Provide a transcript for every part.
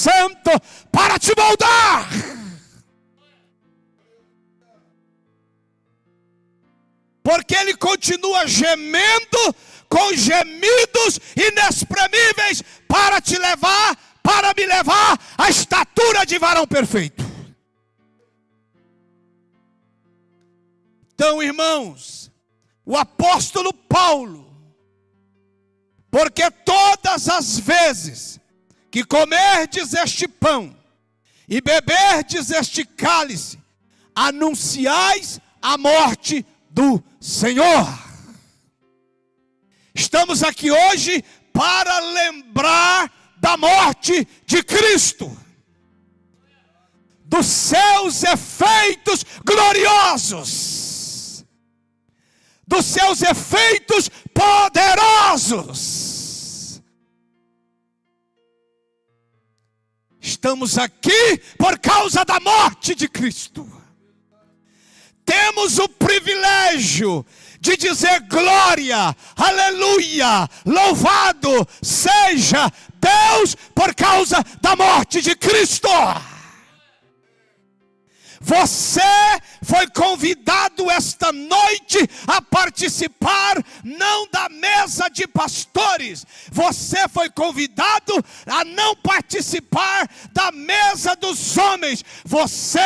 Santo para te moldar. Porque Ele continua gemendo com gemidos inexprimíveis para te levar, para me levar à estatura de varão perfeito. Então, irmãos, o apóstolo Paulo, porque todas as vezes que comerdes este pão e beberdes este cálice, anunciais a morte do Senhor. Estamos aqui hoje para lembrar da morte de Cristo, dos seus efeitos gloriosos, dos seus efeitos poderosos. Estamos aqui por causa da morte de Cristo. Temos o privilégio de dizer glória, aleluia, louvado seja Deus por causa da morte de Cristo. Você foi convidado esta noite a participar não da mesa de pastores. Você foi convidado a não participar da mesa dos homens. Você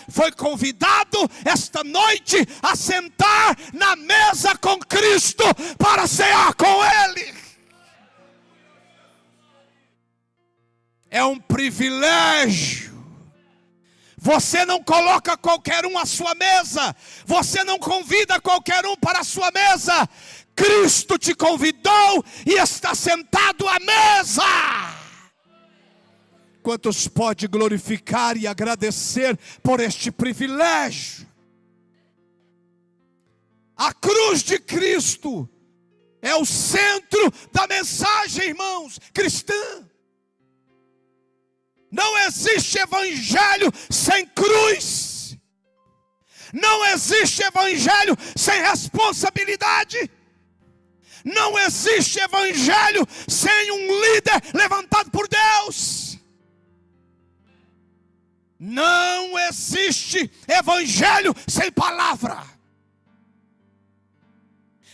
foi convidado esta noite a sentar na mesa com Cristo para cear com Ele. É um privilégio. Você não coloca qualquer um à sua mesa. Você não convida qualquer um para a sua mesa. Cristo te convidou e está sentado à mesa. Quantos pode glorificar e agradecer por este privilégio? A cruz de Cristo é o centro da mensagem, irmãos, cristã. Não existe evangelho sem cruz. Não existe evangelho sem responsabilidade. Não existe evangelho sem um líder levantado por Deus. Não existe evangelho sem palavra.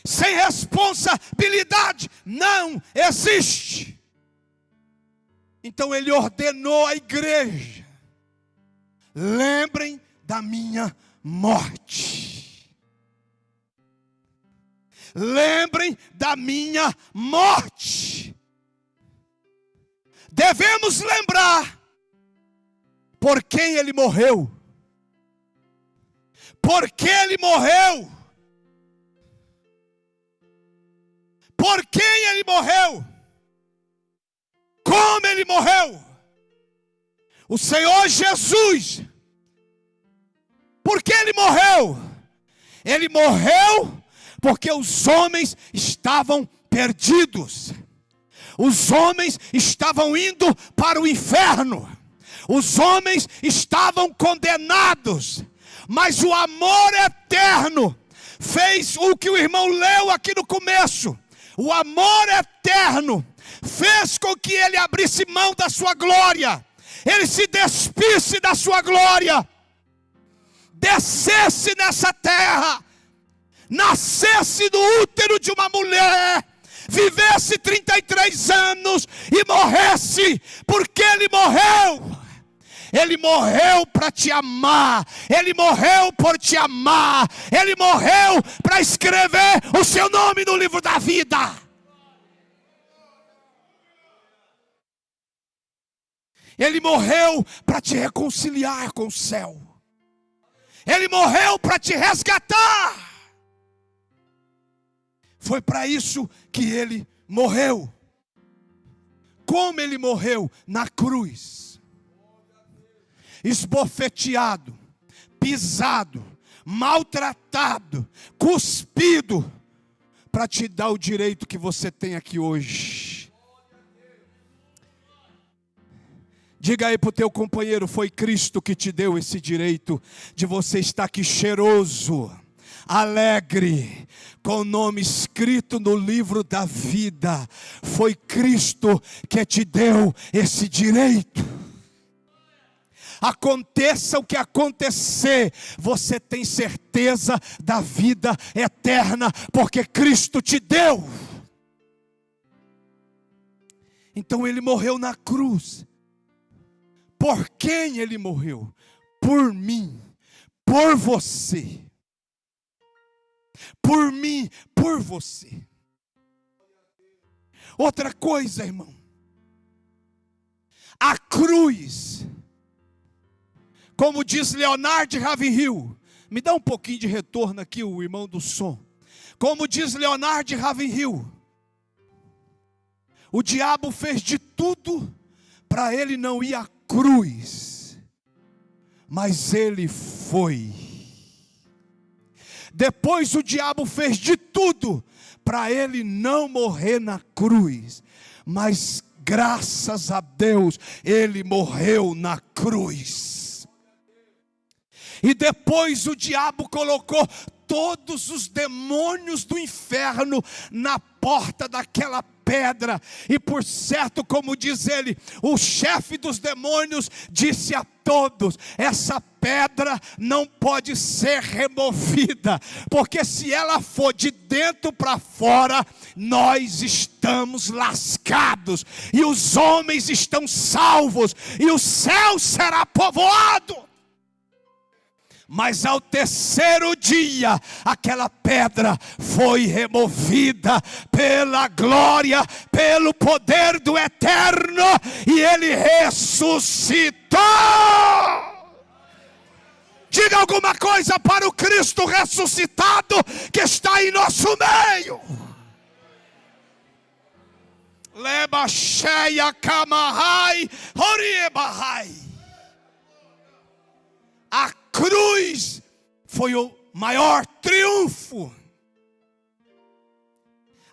Sem responsabilidade não existe. Então Ele ordenou à igreja: lembrem da minha morte. Lembrem da minha morte. Devemos lembrar por quem Ele morreu. Por que Ele morreu? Por quem Ele morreu? Como Ele morreu? O Senhor Jesus. Por que Ele morreu? Ele morreu porque os homens estavam perdidos. Os homens estavam indo para o inferno. Os homens estavam condenados. Mas o amor eterno fez o que o irmão leu aqui no começo. O amor eterno fez com que Ele abrisse mão da sua glória. Ele se despisse da sua glória. Descesse nessa terra. Nascesse do útero de uma mulher. Vivesse 33 anos e morresse. Porque Ele morreu. Ele morreu para te amar. Ele morreu por te amar. Ele morreu para escrever o seu nome no livro da vida. Ele morreu para te reconciliar com o céu. Ele morreu para te resgatar. Foi para isso que Ele morreu. Como Ele morreu? Na cruz. Esbofeteado, pisado, maltratado, cuspido, para te dar o direito que você tem aqui hoje. Diga aí para o teu companheiro: foi Cristo que te deu esse direito de você estar aqui cheiroso, alegre, com o nome escrito no livro da vida. Foi Cristo que te deu esse direito. aconteça o que acontecer, você tem certeza da vida eterna, porque Cristo te deu. Então ele morreu na cruz. Por quem ele morreu? Por mim, por você. Por mim, por você. Outra coisa, irmão. A cruz, como diz Leonard Ravenhill, me dá um pouquinho de retorno aqui, o irmão do som. Como diz Leonard Ravenhill, o diabo fez de tudo para ele não ir à cruz, mas ele foi. Depois o diabo fez de tudo para ele não morrer na cruz, mas graças a Deus, ele morreu na cruz. E depois o diabo colocou todos os demônios do inferno na porta daquela pedra. E por certo, como diz ele, o chefe dos demônios disse a todos: essa pedra não pode ser removida, porque se ela for de dentro para fora, nós estamos lascados, e os homens estão salvos, e o céu será povoado. Mas ao terceiro dia, aquela pedra foi removida pela glória, pelo poder do Eterno, e ele ressuscitou. Diga alguma coisa para o Cristo ressuscitado que está em nosso meio. Leba cheia kamahai oriebahai. A cruz foi o maior triunfo.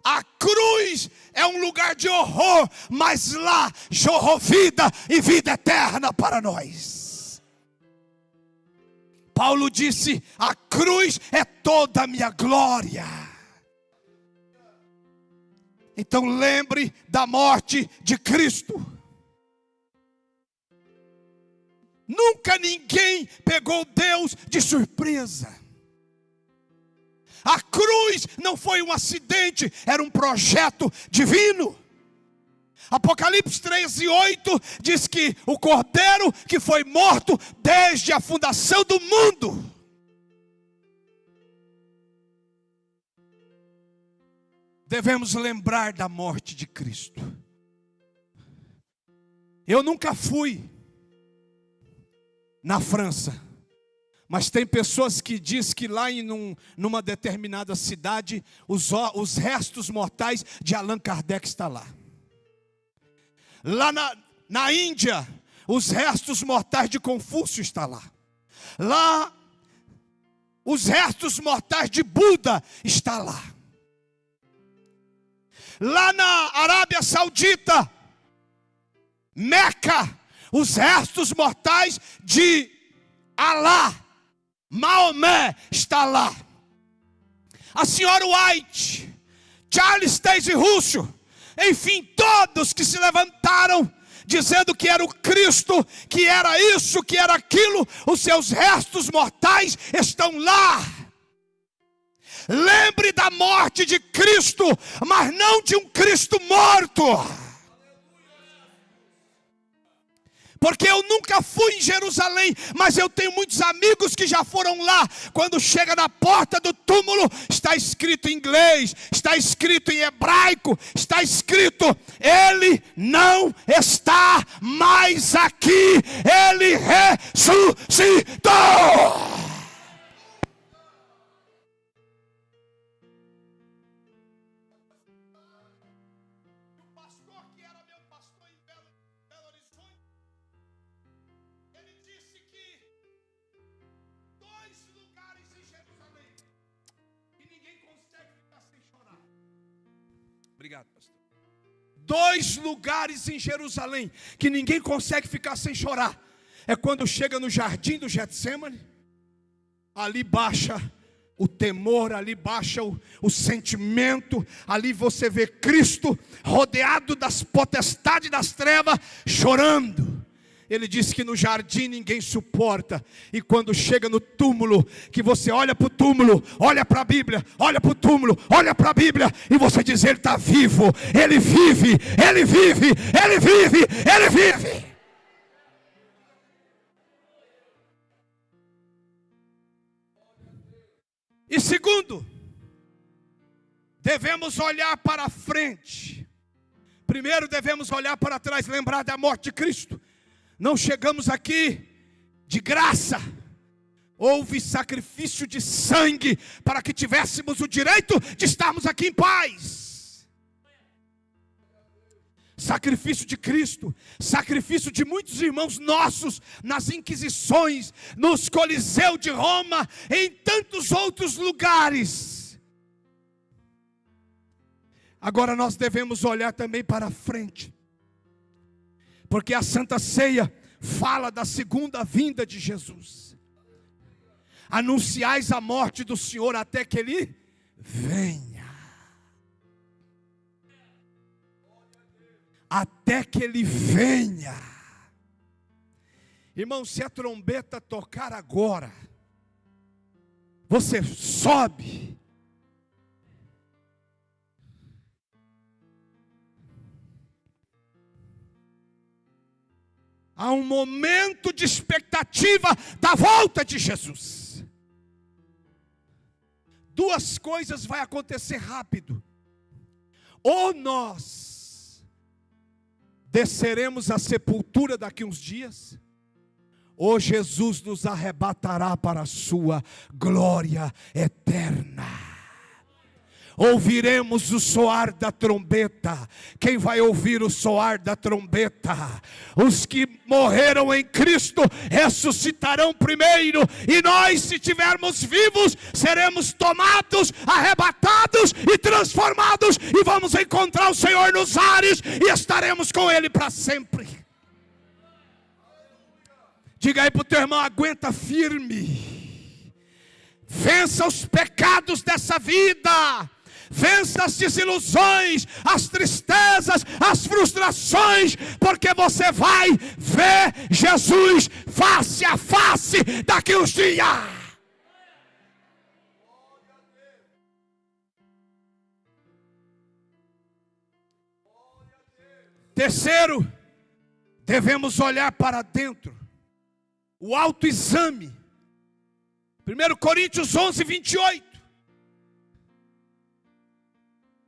A cruz é um lugar de horror, mas lá jorrou vida e vida eterna para nós. Paulo disse: a cruz é toda a minha glória. Então lembre da morte de Cristo. Nunca ninguém pegou Deus de surpresa. A cruz não foi um acidente, era um projeto divino. Apocalipse 13:8 diz que o cordeiro que foi morto desde a fundação do mundo. Devemos lembrar da morte de Cristo. Eu nunca fui na França, mas tem pessoas que dizem que lá numa determinada cidade, os restos mortais de Allan Kardec estão lá. Lá na Índia, os restos mortais de Confúcio estão lá. Lá, os restos mortais de Buda estão lá. Lá na Arábia Saudita, Meca, os restos mortais de Alá, Maomé, está lá. A senhora White, Charles Taze Russell, enfim, todos que se levantaram dizendo que era o Cristo, que era isso, que era aquilo, os seus restos mortais estão lá. Lembre da morte de Cristo, mas não de um Cristo morto. Porque eu nunca fui em Jerusalém, mas eu tenho muitos amigos que já foram lá. Quando chega na porta do túmulo, está escrito em inglês, está escrito em hebraico, está escrito: ele não está mais aqui, ele ressuscitou. Obrigado, pastor. 2 lugares em Jerusalém que ninguém consegue ficar sem chorar. É quando chega no jardim do Getsêmani. Ali baixa o temor, ali baixa o sentimento. Ali você vê Cristo rodeado das potestades das trevas, chorando. Ele disse que no jardim ninguém suporta. E quando chega no túmulo, que você olha para o túmulo, olha para a Bíblia, olha para o túmulo, olha para a Bíblia, e você diz: Ele está vivo, Ele vive, Ele vive, Ele vive, Ele vive. E segundo, devemos olhar para frente. Primeiro devemos olhar para trás, lembrar da morte de Cristo. Não chegamos aqui de graça. Houve sacrifício de sangue para que tivéssemos o direito de estarmos aqui em paz. Sacrifício de Cristo, sacrifício de muitos irmãos nossos nas inquisições, nos Coliseu de Roma, em tantos outros lugares. Agora nós devemos olhar também para frente, porque a Santa Ceia fala da segunda vinda de Jesus. Anunciais a morte do Senhor até que Ele venha. Até que Ele venha. Irmão, se a trombeta tocar agora, você sobe. Há um momento de expectativa da volta de Jesus. Duas coisas vão acontecer rápido. Ou nós desceremos à sepultura daqui uns dias, ou Jesus nos arrebatará para a sua glória eterna. Ouviremos o soar da trombeta. Quem vai ouvir o soar da trombeta? Os que morreram em Cristo ressuscitarão primeiro, e nós, se estivermos vivos, seremos tomados, arrebatados e transformados, e vamos encontrar o Senhor nos ares, e estaremos com Ele para sempre. Diga aí para o teu irmão: aguenta firme, vença os pecados dessa vida, vença as desilusões, as tristezas, as frustrações, porque você vai ver Jesus face a face daqui uns dias. Terceiro, devemos olhar para dentro. O autoexame. 1 Coríntios 11, 28.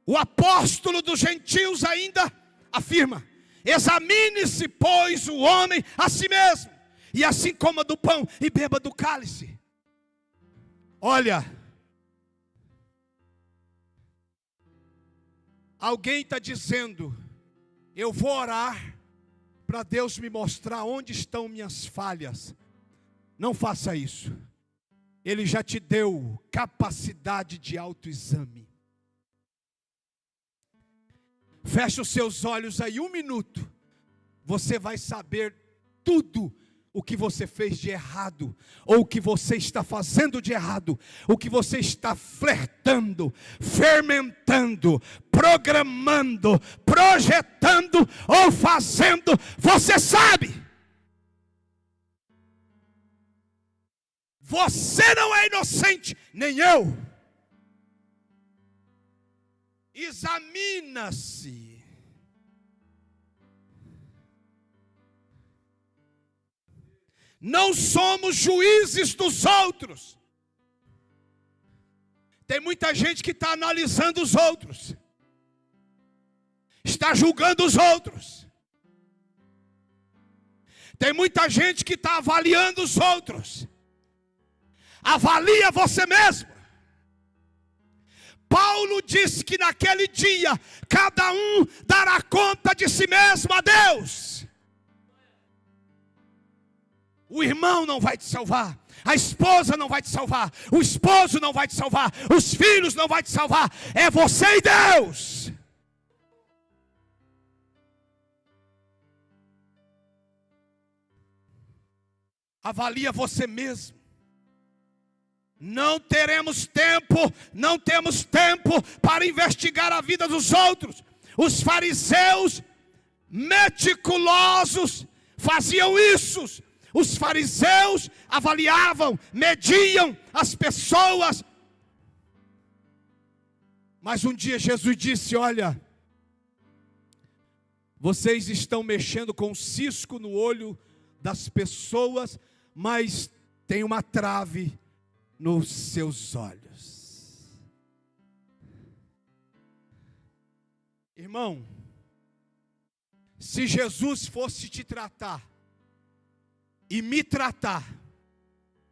O apóstolo dos gentios ainda afirma: examine-se, pois, o homem a si mesmo, e assim coma do pão e beba do cálice. Olha, alguém está dizendo: eu vou orar para Deus me mostrar onde estão minhas falhas. Não faça isso. Ele já te deu capacidade de autoexame. Feche os seus olhos aí 1 minuto. Você vai saber tudo o que você fez de errado, ou o que você está fazendo de errado, o que você está flertando, fermentando, programando, projetando ou fazendo. Você sabe. Você não é inocente, nem eu. Examina-se. Não somos juízes dos outros. Tem muita gente que está analisando os outros, está julgando os outros. Tem muita gente que está avaliando os outros. Avalia você mesmo. Paulo disse que naquele dia cada um dará conta de si mesmo a Deus. O irmão não vai te salvar, a esposa não vai te salvar, o esposo não vai te salvar, os filhos não vai te salvar. É você e Deus. Avalia você mesmo. Não teremos tempo, não temos tempo para investigar a vida dos outros. Os fariseus meticulosos faziam isso. Os fariseus avaliavam, mediam as pessoas. Mas um dia Jesus disse: olha, vocês estão mexendo com um cisco no olho das pessoas, mas tem uma trave nos seus olhos. Irmão, se Jesus fosse te tratar e me tratar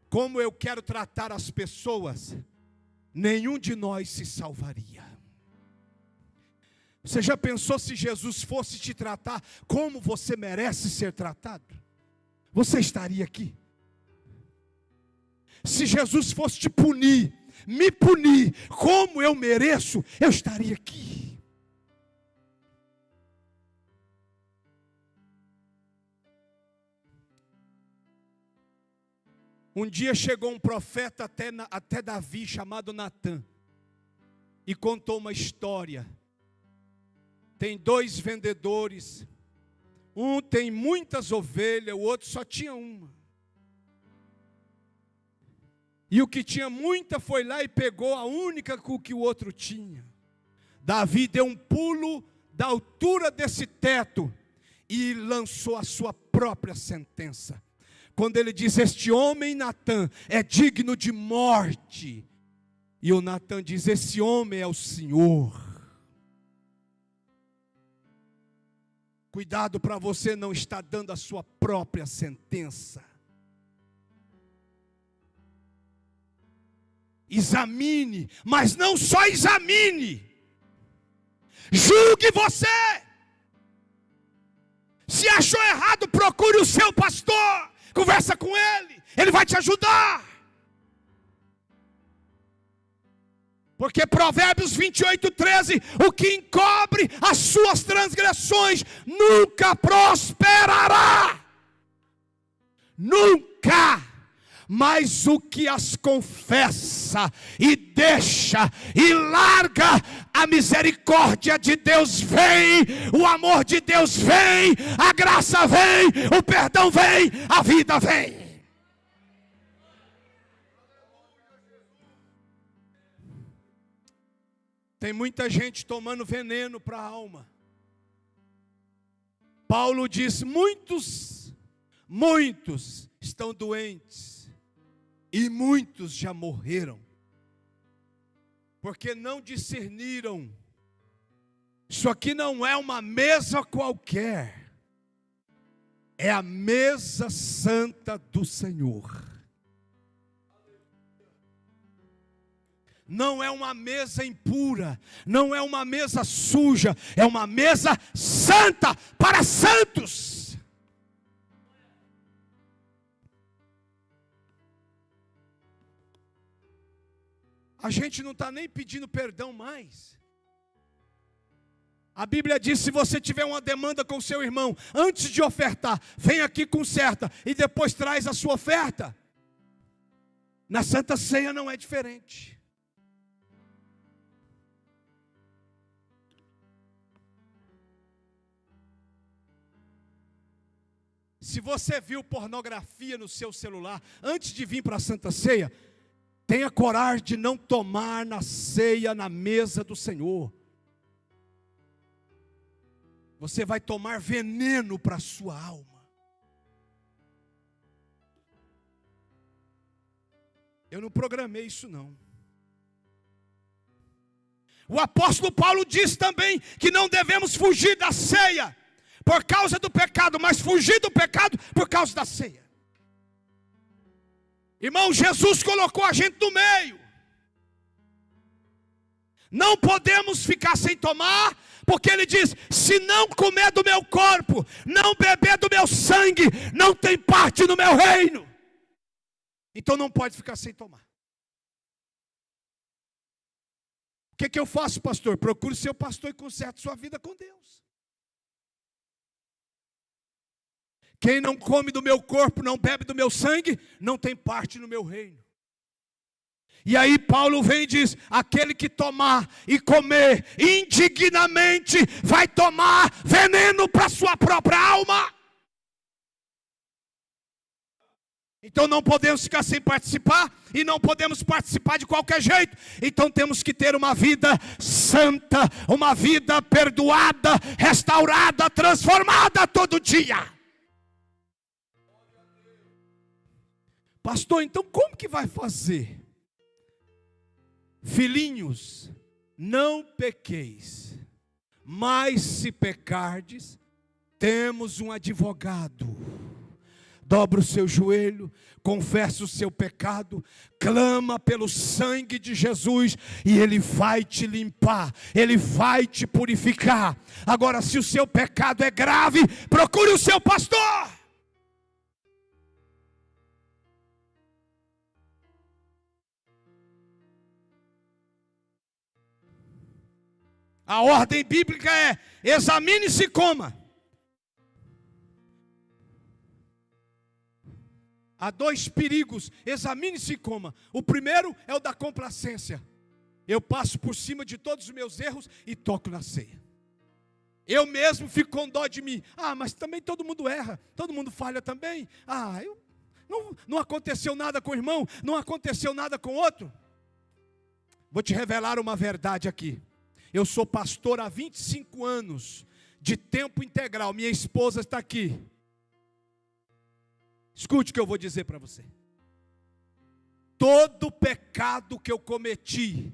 como eu quero tratar as pessoas, nenhum de nós se salvaria. Você já pensou se Jesus fosse te tratar como você merece ser tratado? Você estaria aqui? Se Jesus fosse te punir, me punir como eu mereço, eu estaria aqui. Um dia chegou um profeta até Davi, chamado Natã, e contou uma história. Tem 2 vendedores, um tem muitas ovelhas, o outro só tinha uma. E o que tinha muita foi lá e pegou a única que o outro tinha. Davi deu um pulo da altura desse teto e lançou a sua própria sentença. Quando ele diz: este homem, Natã, é digno de morte. E o Natã diz: esse homem é o Senhor. Cuidado para você não estar dando a sua própria sentença. Examine, mas não só examine. Julgue você. Se achou errado, procure o seu pastor. Conversa com ele vai te ajudar. Porque Provérbios 28:13, o que encobre as suas transgressões nunca prosperará. Nunca. Mas o que as confessa e deixa e larga, a misericórdia de Deus vem, o amor de Deus vem, a graça vem, o perdão vem, a vida vem. Tem muita gente tomando veneno para a alma. Paulo diz: muitos estão doentes. E muitos já morreram, porque não discerniram. Isso aqui não é uma mesa qualquer, é a mesa santa do Senhor. Não é uma mesa impura, não é uma mesa suja, é uma mesa santa para santos. A gente não está nem pedindo perdão mais. A Bíblia diz: se você tiver uma demanda com seu irmão, antes de ofertar, vem aqui conserta e depois traz a sua oferta. Na Santa Ceia não é diferente. Se você viu pornografia no seu celular, antes de vir para a Santa Ceia, tenha coragem de não tomar na ceia, na mesa do Senhor. Você vai tomar veneno para a sua alma. Eu não programei isso não. O apóstolo Paulo diz também que não devemos fugir da ceia por causa do pecado, mas fugir do pecado por causa da ceia. Irmão, Jesus colocou a gente no meio. Não podemos ficar sem tomar, porque ele diz: se não comer do meu corpo, não beber do meu sangue, não tem parte no meu reino. Então não pode ficar sem tomar. O que eu faço, pastor? Procure seu pastor e conserte sua vida com Deus. Quem não come do meu corpo, não bebe do meu sangue, não tem parte no meu reino. E aí Paulo vem e diz: aquele que tomar e comer indignamente, vai tomar veneno para a sua própria alma. Então não podemos ficar sem participar e não podemos participar de qualquer jeito. Então temos que ter uma vida santa, uma vida perdoada, restaurada, transformada todo dia. Pastor, então como que vai fazer? Filhinhos, não pequeis, mas se pecardes, temos um advogado. Dobra o seu joelho, confessa o seu pecado, clama pelo sangue de Jesus e Ele vai te limpar, Ele vai te purificar. Agora, se o seu pecado é grave, procure o seu pastor. A ordem bíblica é: examine-se e coma. Há dois perigos, examine-se e coma. O primeiro é o da complacência. Eu passo por cima de todos os meus erros e toco na ceia. Eu mesmo fico com dó de mim. Mas também todo mundo erra, todo mundo falha também. Não aconteceu nada com o irmão, não aconteceu nada com o outro. Vou te revelar uma verdade aqui. Eu sou pastor há 25 anos, de tempo integral. Minha esposa está aqui. Escute o que eu vou dizer para você. Todo pecado que eu cometi,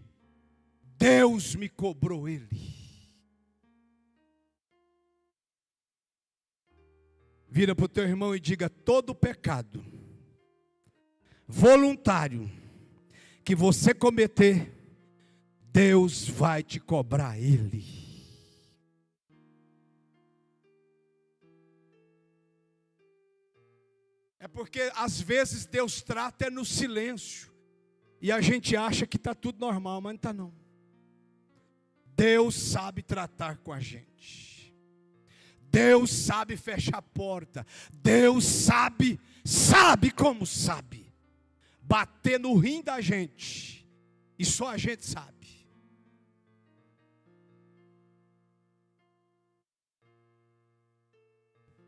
Deus me cobrou ele. Vira para o teu irmão e diga: todo pecado voluntário que você cometer, Deus vai te cobrar ele. É porque às vezes Deus trata no silêncio. E a gente acha que está tudo normal, mas não está não. Deus sabe tratar com a gente. Deus sabe fechar a porta. Deus sabe como sabe. Bater no rim da gente. E só a gente sabe.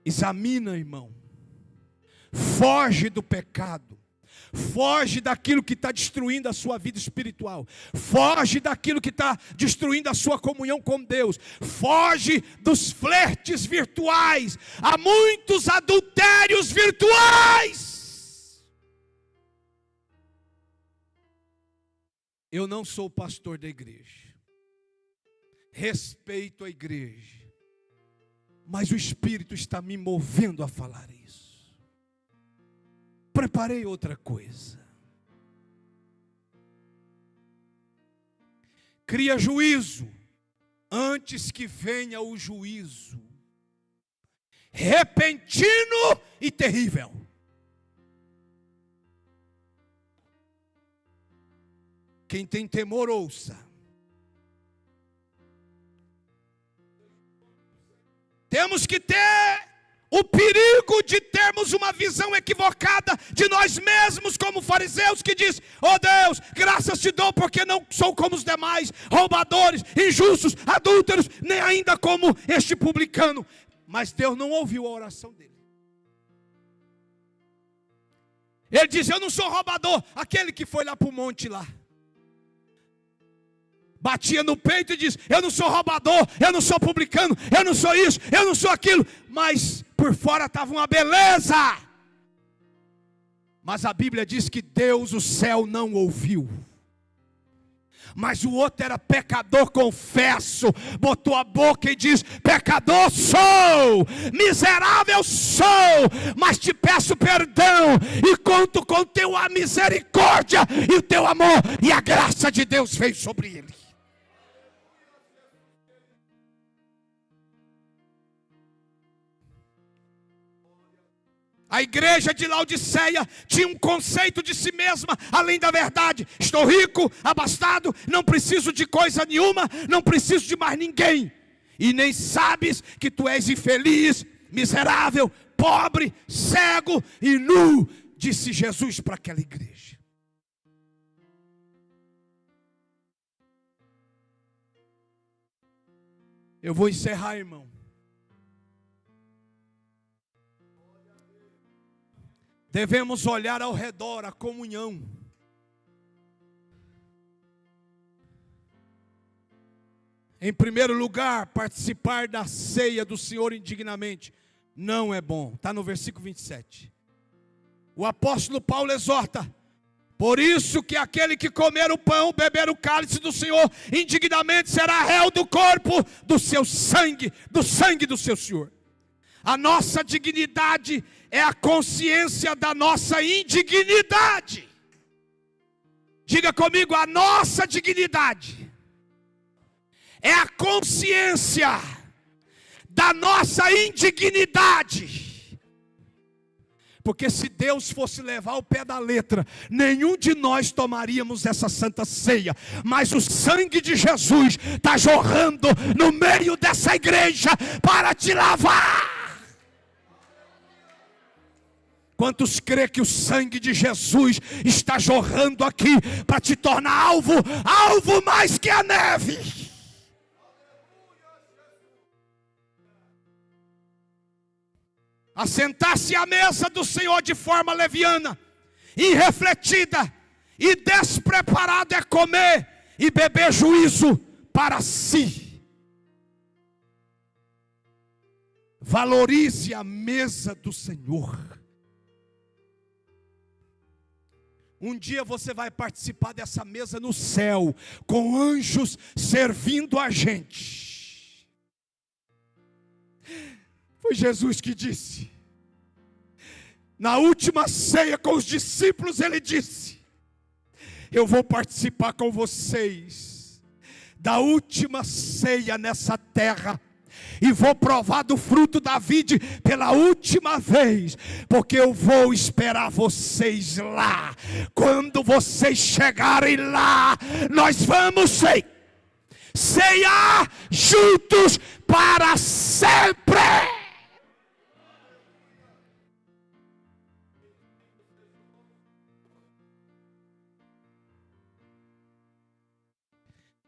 Examina, irmão. Foge do pecado. Foge daquilo que está destruindo a sua vida espiritual. Foge daquilo que está destruindo a sua comunhão com Deus. Foge dos flertes virtuais. Há muitos adultérios virtuais. Eu não sou pastor da igreja. Respeito a igreja. Mas o Espírito está me movendo a falar isso. Preparei outra coisa. Cria juízo antes que venha o juízo repentino e terrível. Quem tem temor, ouça. Temos que ter o perigo de termos uma visão equivocada de nós mesmos como fariseus que diz: oh Deus, graças te dou porque não sou como os demais, roubadores, injustos, adúlteros, nem ainda como este publicano. Mas Deus não ouviu a oração dele. Ele diz: eu não sou roubador, aquele que foi lá para o monte lá. Batia no peito e diz: eu não sou roubador, eu não sou publicano, eu não sou isso, eu não sou aquilo. Mas por fora estava uma beleza. Mas a Bíblia diz que Deus, o céu, não ouviu. Mas o outro era pecador, confesso. Botou a boca e diz: pecador sou, miserável sou, mas te peço perdão e conto com tua misericórdia e o teu amor. E a graça de Deus veio sobre ele. A igreja de Laodiceia tinha um conceito de si mesma, além da verdade. Estou rico, abastado, não preciso de coisa nenhuma, não preciso de mais ninguém. E nem sabes que tu és infeliz, miserável, pobre, cego e nu, disse Jesus para aquela igreja. Eu vou encerrar, irmão. devemos olhar ao redor a comunhão. Em primeiro lugar, participar da ceia do Senhor indignamente não é bom. Está no versículo 27. O apóstolo Paulo exorta: por isso que aquele que comer o pão, beber o cálice do Senhor indignamente, será réu do corpo do seu sangue, do sangue do seu Senhor. A nossa dignidade é a consciência da nossa indignidade. Diga comigo: a nossa dignidade é a consciência da nossa indignidade. Porque se Deus fosse levar o pé da letra, nenhum de nós tomaríamos essa santa ceia. Mas o sangue de Jesus está jorrando no meio dessa igreja para te lavar. Quantos crê que o sangue de Jesus está jorrando aqui para te tornar alvo mais que a neve? Assentar-se à mesa do Senhor de forma leviana, irrefletida e despreparado é comer e beber juízo para si. Valorize a mesa do Senhor. Um dia você vai participar dessa mesa no céu, com anjos servindo a gente. Foi Jesus que disse. Na última ceia com os discípulos, ele disse: eu vou participar com vocês da última ceia nessa terra, e vou provar do fruto da vide pela última vez, porque eu vou esperar vocês lá. Quando vocês chegarem lá, nós vamos ceiar juntos para sempre.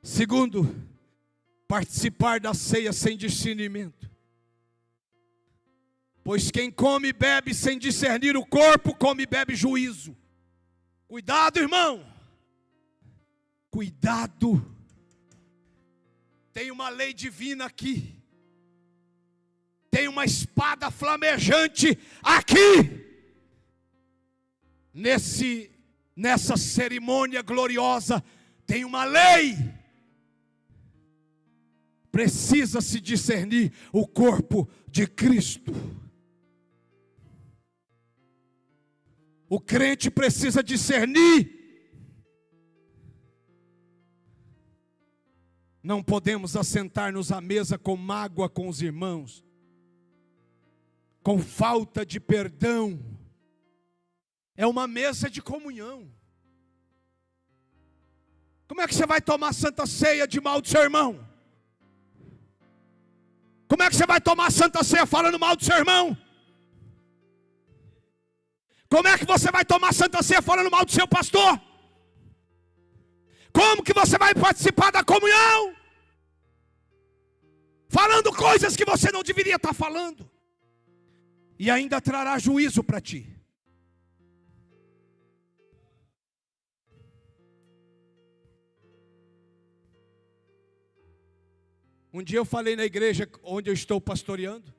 Segundo, participar da ceia sem discernimento. Pois quem come e bebe sem discernir o corpo, come e bebe juízo. Cuidado, irmão. Cuidado. Tem uma lei divina aqui. Tem uma espada flamejante aqui. Nessa cerimônia gloriosa, tem uma lei. Precisa se discernir o corpo de Cristo. O crente precisa discernir. Não podemos assentar-nos à mesa com mágoa com os irmãos, com falta de perdão. É uma mesa de comunhão. Como é que você vai tomar santa ceia de mal do seu irmão? Como é que você vai tomar santa ceia falando mal do seu irmão? Como é que você vai tomar santa ceia falando mal do seu pastor? Como que você vai participar da comunhão falando coisas que você não deveria estar falando? E ainda trará juízo para ti. Um dia eu falei na igreja onde eu estou pastoreando.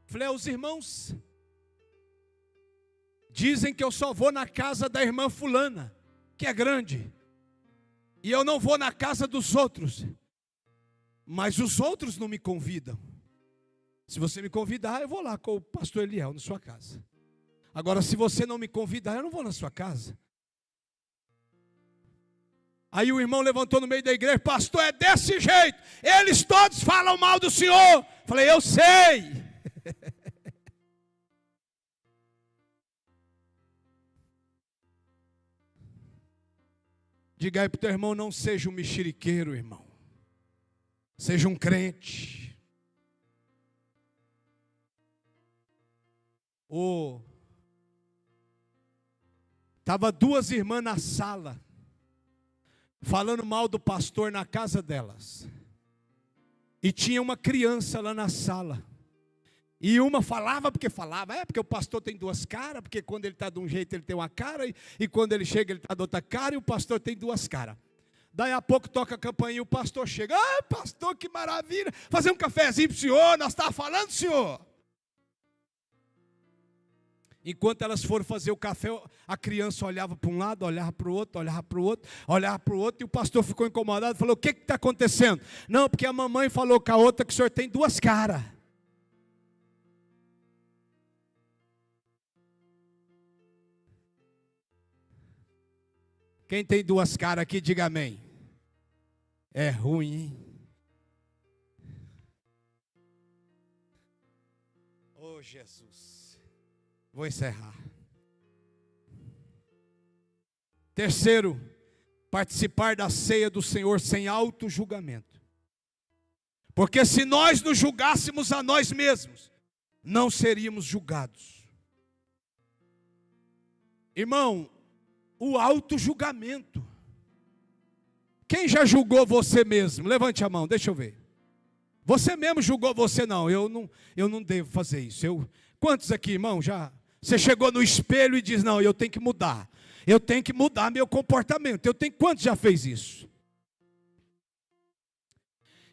Falei: os irmãos dizem que eu só vou na casa da irmã fulana, que é grande, e eu não vou na casa dos outros. Mas os outros não me convidam. Se você me convidar, eu vou lá com o pastor Eliel na sua casa. Agora, se você não me convidar, eu não vou na sua casa. Aí o irmão levantou no meio da igreja: pastor, é desse jeito, eles todos falam mal do senhor. Falei: eu sei. Diga aí para o teu irmão: não seja um mexeriqueiro, irmão. Seja um crente. Estava duas irmãs na sala, falando mal do pastor na casa delas. E tinha uma criança lá na sala. E uma falava, porque o pastor tem duas caras, porque quando ele está de um jeito ele tem uma cara, e quando ele chega ele está de outra cara, e o pastor tem duas caras. Daí a pouco toca a campainha e o pastor chega. Ah, pastor, que maravilha, fazer um cafezinho para o senhor, nós estávamos falando, senhor. Enquanto elas foram fazer o café, a criança olhava para um lado, olhava para o outro, olhava para o outro, olhava para o outro, e o pastor ficou incomodado e falou: o que está acontecendo? Não, porque a mamãe falou com a outra que o senhor tem duas caras. Quem tem duas caras aqui, diga amém. É ruim, hein? Oh, Jesus. Vou encerrar. Terceiro, participar da ceia do Senhor sem auto-julgamento. Porque se nós nos julgássemos a nós mesmos, não seríamos julgados. Irmão, o auto-julgamento. Quem já julgou você mesmo? Levante a mão, deixa eu ver. Você mesmo julgou você? Não, eu não devo fazer isso. Quantos aqui, irmão, já? Você chegou no espelho e diz: não, eu tenho que mudar. Eu tenho que mudar meu comportamento. Quantos já fez isso?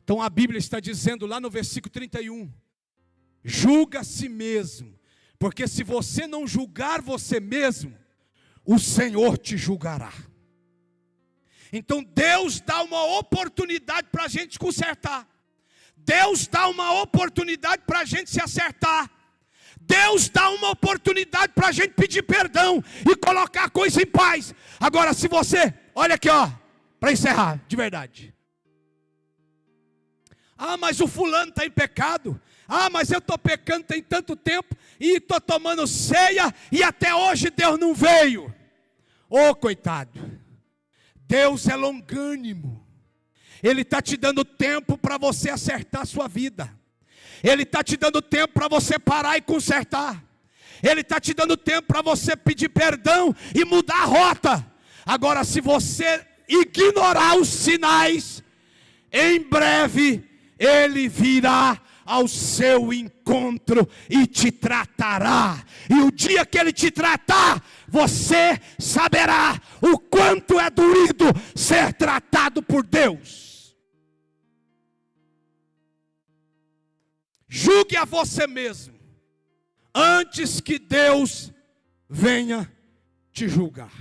Então a Bíblia está dizendo lá no versículo 31. Julga a si mesmo. Porque se você não julgar você mesmo, o Senhor te julgará. Então Deus dá uma oportunidade para a gente consertar. Deus dá uma oportunidade para a gente se acertar. Deus dá uma oportunidade para a gente pedir perdão e colocar a coisa em paz. Agora, se você, olha aqui, ó, para encerrar, de verdade. Ah, mas o fulano está em pecado. Ah, mas eu estou pecando tem tanto tempo e estou tomando ceia e até hoje Deus não veio. Ô, coitado, Deus é longânimo. Ele está te dando tempo para você acertar a sua vida. Ele está te dando tempo para você parar e consertar. Ele está te dando tempo para você pedir perdão e mudar a rota. Agora, se você ignorar os sinais, em breve Ele virá ao seu encontro e te tratará. E o dia que Ele te tratar, você saberá o quanto é doído ser tratado por Deus. Julgue a você mesmo, antes que Deus venha te julgar.